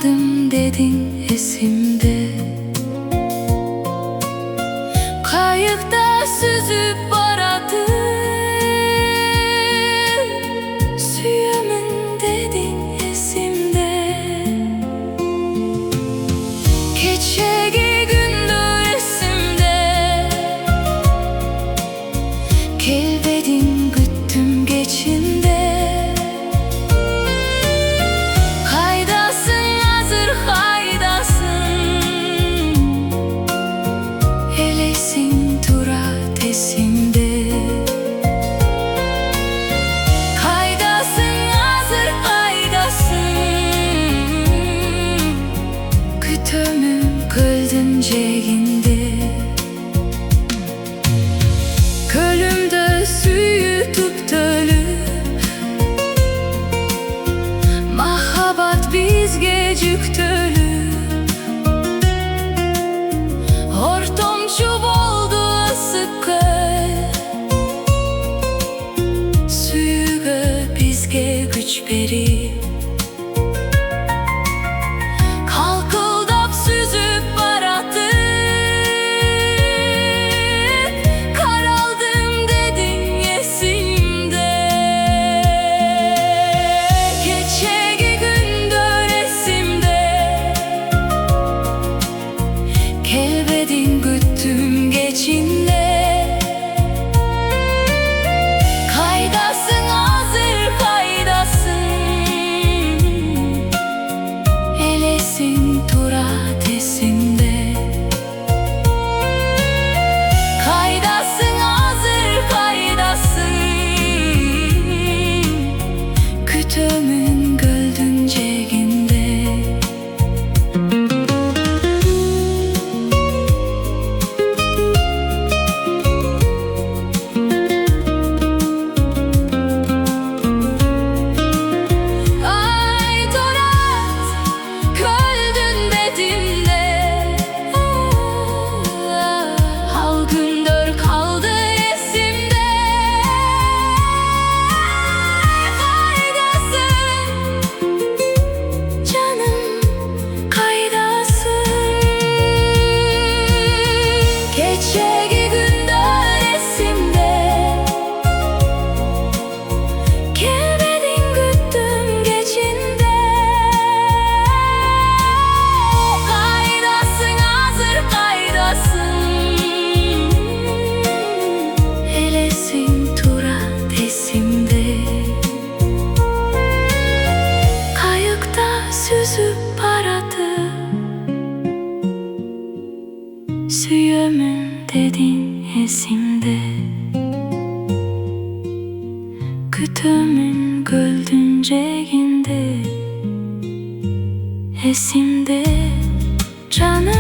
kaldım dedin esimde. Kayıkta süzüp baradı suyumun dedin esimde. Keçegi gündür esimde. Kelbedin güttüm geçinde. Elesin turat esimde. Kaydasın hazır kaydasın. Kütümüm gıldınceğinde. Kölümde suyu tuptölüp. Mahabat biz gecüktölüp. Hortomçu oldu sıkı. Suyuga bizge güç verip. Kalkıldap süzüp baradı. Karaldım dedin esimde. Keçegi gündür esimde. Kelbedin güttüm geçinde. Kaydasın hazır kaydasın. Elesin turat esimde. Kaydasın hazır kaydasın. Kütümün gıldınceğinde. Keçegi gündür esimde. Kelbedin güttüm geçinde. Kaydasın hazır kaydasın. Elesin turat esimde. Kayıkta süzüp baradı. Suyumun dedin esimde. Kütümün gıldınceğinde. Esimde canım.